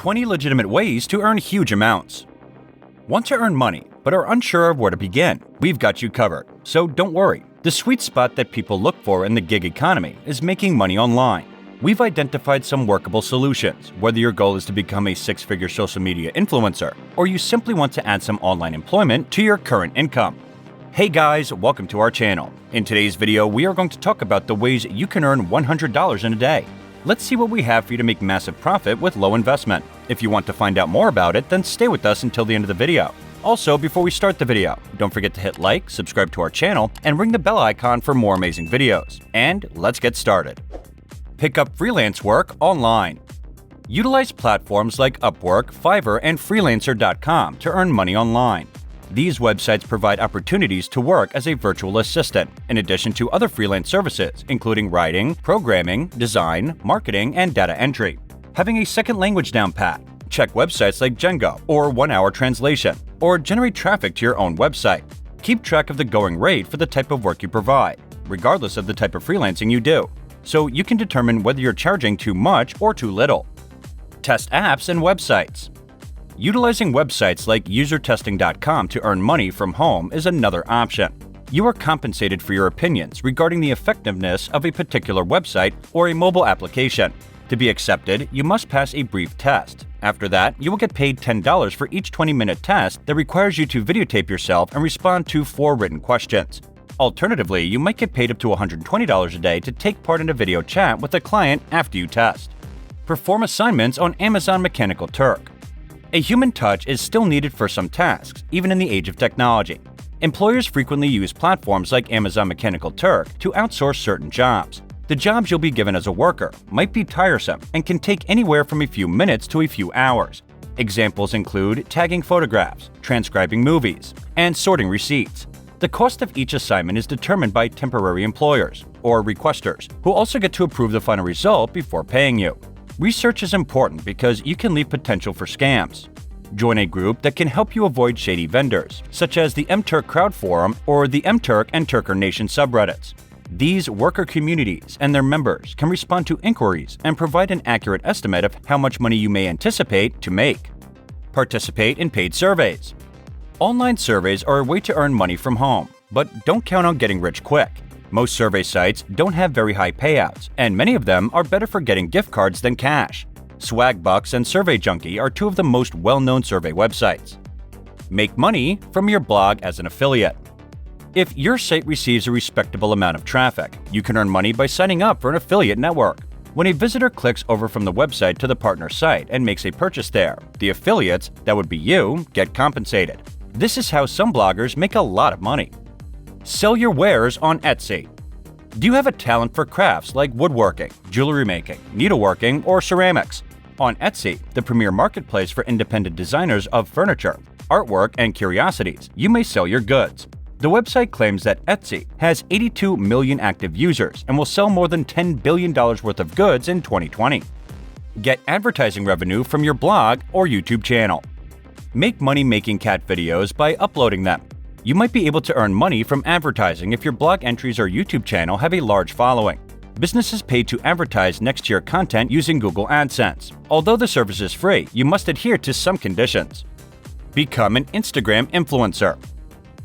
20 legitimate ways to earn huge amounts. Want to earn money, but are unsure of where to begin? We've got you covered, so don't worry. The sweet spot that people look for in the gig economy is making money online. We've identified some workable solutions, whether your goal is to become a six-figure social media influencer, or you simply want to add some online employment to your current income. Hey guys, welcome to our channel. In today's video, we are going to talk about the ways you can earn $100 in a day. Let's see what we have for you to make massive profit with low investment. If you want to find out more about it, then stay with us until the end of the video. Also, before we start the video, don't forget to hit like, subscribe to our channel, and ring the bell icon for more amazing videos. And let's get started. Pick up freelance work online. Utilize platforms like Upwork, Fiverr, and Freelancer.com to earn money online. These websites provide opportunities to work as a virtual assistant, in addition to other freelance services, including writing, programming, design, marketing, and data entry. Having a second language down pat. Check websites like Django or 1 Hour Translation, or generate traffic to your own website. Keep track of the going rate for the type of work you provide, regardless of the type of freelancing you do, so you can determine whether you're charging too much or too little. Test apps and websites. Utilizing websites like usertesting.com to earn money from home is another option. You are compensated for your opinions regarding the effectiveness of a particular website or a mobile application. To be accepted, you must pass a brief test. After that, you will get paid $10 for each 20-minute test that requires you to videotape yourself and respond to 4 written questions. Alternatively, you might get paid up to $120 a day to take part in a video chat with a client after you test. Perform assignments on Amazon Mechanical Turk. A human touch is still needed for some tasks, even in the age of technology. Employers frequently use platforms like Amazon Mechanical Turk to outsource certain jobs. The jobs you'll be given as a worker might be tiresome and can take anywhere from a few minutes to a few hours. Examples include tagging photographs, transcribing movies, and sorting receipts. The cost of each assignment is determined by temporary employers, or requesters, who also get to approve the final result before paying you. Research is important because you can leave potential for scams. Join a group that can help you avoid shady vendors, such as the MTurk Crowd Forum or the MTurk and Turker Nation subreddits. These worker communities and their members can respond to inquiries and provide an accurate estimate of how much money you may anticipate to make. Participate in paid surveys. Online surveys are a way to earn money from home, but don't count on getting rich quick. Most survey sites don't have very high payouts, and many of them are better for getting gift cards than cash. Swagbucks and Survey Junkie are 2 of the most well-known survey websites. Make money from your blog as an affiliate. If your site receives a respectable amount of traffic, you can earn money by signing up for an affiliate network. When a visitor clicks over from the website to the partner site and makes a purchase there, the affiliates, that would be you, get compensated. This is how some bloggers make a lot of money. Sell your wares on Etsy. Do you have a talent for crafts like woodworking, jewelry making, needleworking, or ceramics? On Etsy, the premier marketplace for independent designers of furniture, artwork, and curiosities, you may sell your goods. The website claims that Etsy has 82 million active users and will sell more than $10 billion worth of goods in 2020. Get advertising revenue from your blog or YouTube channel. Make money making cat videos by uploading them. You might be able to earn money from advertising if your blog entries or YouTube channel have a large following. Businesses pay to advertise next to your content using Google AdSense. Although the service is free, you must adhere to some conditions. Become an Instagram influencer.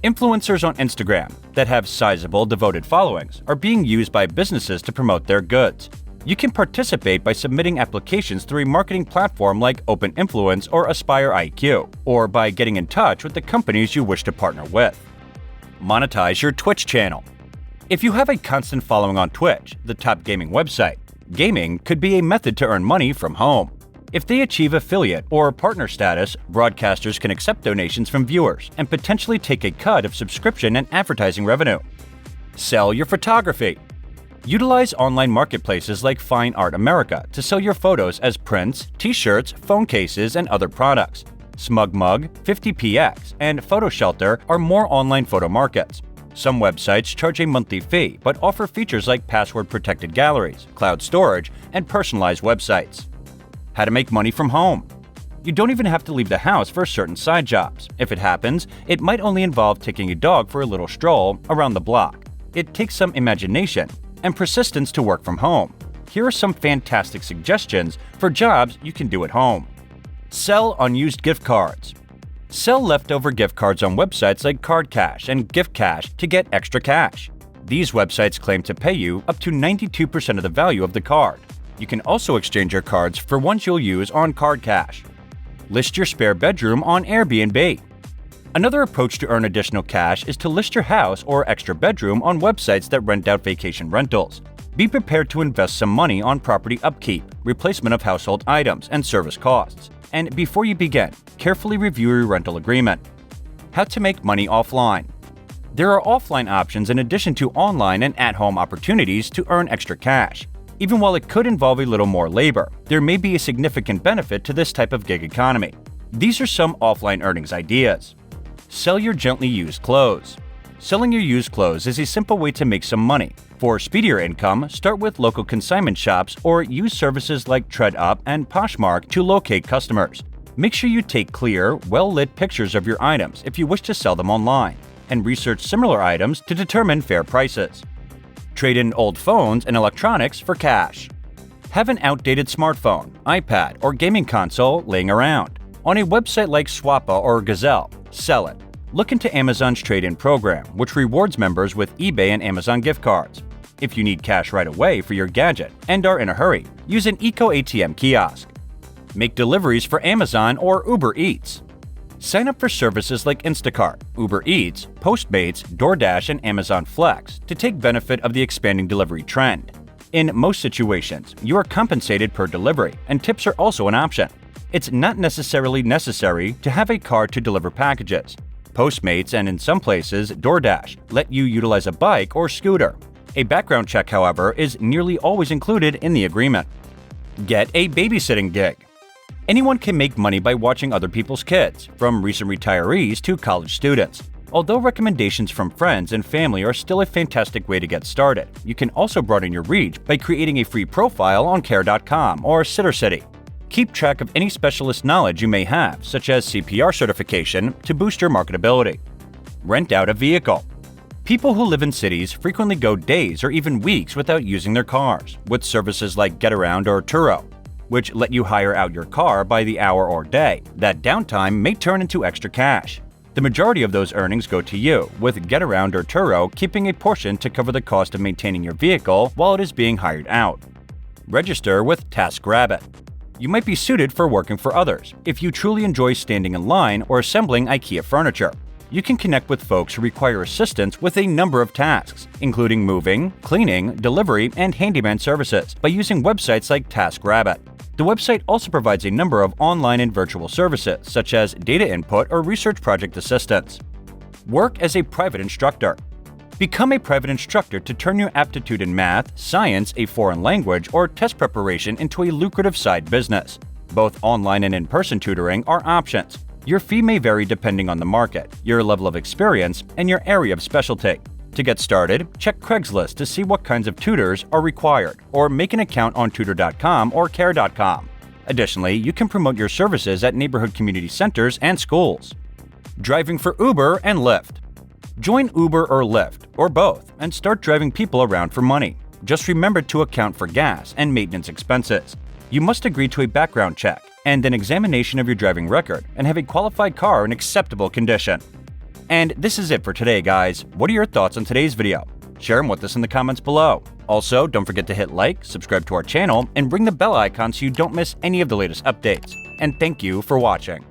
Influencers on Instagram that have sizable, devoted followings are being used by businesses to promote their goods. You can participate by submitting applications through a marketing platform like Open Influence or Aspire IQ, or by getting in touch with the companies you wish to partner with. Monetize your Twitch channel. If you have a constant following on Twitch, the top gaming website, gaming could be a method to earn money from home. If they achieve affiliate or partner status, broadcasters can accept donations from viewers and potentially take a cut of subscription and advertising revenue. Sell your photography. Utilize online marketplaces like Fine Art America to sell your photos as prints, t-shirts, phone cases, and other products. SmugMug, 50px, and PhotoShelter are more online photo markets. Some websites charge a monthly fee but offer features like password-protected galleries, cloud storage, and personalized websites. How to make money from home. You don't even have to leave the house for certain side jobs. If it happens, it might only involve taking a dog for a little stroll around the block. It takes some imagination and persistence to work from home. Here are some fantastic suggestions for jobs you can do at home. Sell unused gift cards. Sell leftover gift cards on websites like Card Cash and Gift Cash to get extra cash. These websites claim to pay you up to 92% of the value of the card. You can also exchange your cards for ones you'll use on Card Cash. List your spare bedroom on Airbnb. Another approach to earn additional cash is to list your house or extra bedroom on websites that rent out vacation rentals. Be prepared to invest some money on property upkeep, replacement of household items, and service costs. And before you begin, carefully review your rental agreement. How to make money offline. There are offline options in addition to online and at-home opportunities to earn extra cash. Even while it could involve a little more labor, there may be a significant benefit to this type of gig economy. These are some offline earnings ideas. Sell your gently used clothes. Selling your used clothes is a simple way to make some money. For speedier income, start with local consignment shops or use services like TreadUp and Poshmark to locate customers. Make sure you take clear, well-lit pictures of your items if you wish to sell them online, and research similar items to determine fair prices. Trade in old phones and electronics for cash. Have an outdated smartphone, iPad, or gaming console laying around. On a website like Swappa or Gazelle, sell it. Look into Amazon's trade-in program, which rewards members with eBay and Amazon gift cards. If you need cash right away for your gadget and are in a hurry, use an Eco ATM kiosk. Make deliveries for Amazon or Uber Eats. Sign up for services like Instacart, Uber Eats, Postmates, DoorDash, and Amazon Flex to take benefit of the expanding delivery trend. In most situations, you are compensated per delivery, and tips are also an option. It's not necessarily necessary to have a car to deliver packages. Postmates and in some places, DoorDash let you utilize a bike or scooter. A background check, however, is nearly always included in the agreement. Get a babysitting gig. Anyone can make money by watching other people's kids, from recent retirees to college students. Although recommendations from friends and family are still a fantastic way to get started, you can also broaden your reach by creating a free profile on Care.com or SitterCity. Keep track of any specialist knowledge you may have, such as CPR certification, to boost your marketability. Rent out a vehicle. People who live in cities frequently go days or even weeks without using their cars, with services like Getaround or Turo, which let you hire out your car by the hour or day. That downtime may turn into extra cash. The majority of those earnings go to you, with Getaround or Turo keeping a portion to cover the cost of maintaining your vehicle while it is being hired out. Register with TaskRabbit. You might be suited for working for others if you truly enjoy standing in line or assembling IKEA furniture. You can connect with folks who require assistance with a number of tasks, including moving, cleaning, delivery, and handyman services, by using websites like TaskRabbit. The website also provides a number of online and virtual services, such as data input or research project assistance. Work as a private instructor. Become a private instructor to turn your aptitude in math, science, a foreign language, or test preparation into a lucrative side business. Both online and in-person tutoring are options. Your fee may vary depending on the market, your level of experience, and your area of specialty. To get started, check Craigslist to see what kinds of tutors are required, or make an account on Tutor.com or Care.com. Additionally, you can promote your services at neighborhood community centers and schools. Driving for Uber and Lyft. Join Uber or Lyft, or both, and start driving people around for money. Just remember to account for gas and maintenance expenses. You must agree to a background check and an examination of your driving record and have a qualified car in acceptable condition. And this is it for today, guys. What are your thoughts on today's video? Share them with us in the comments below. Also, don't forget to hit like, subscribe to our channel, and ring the bell icon so you don't miss any of the latest updates. And thank you for watching.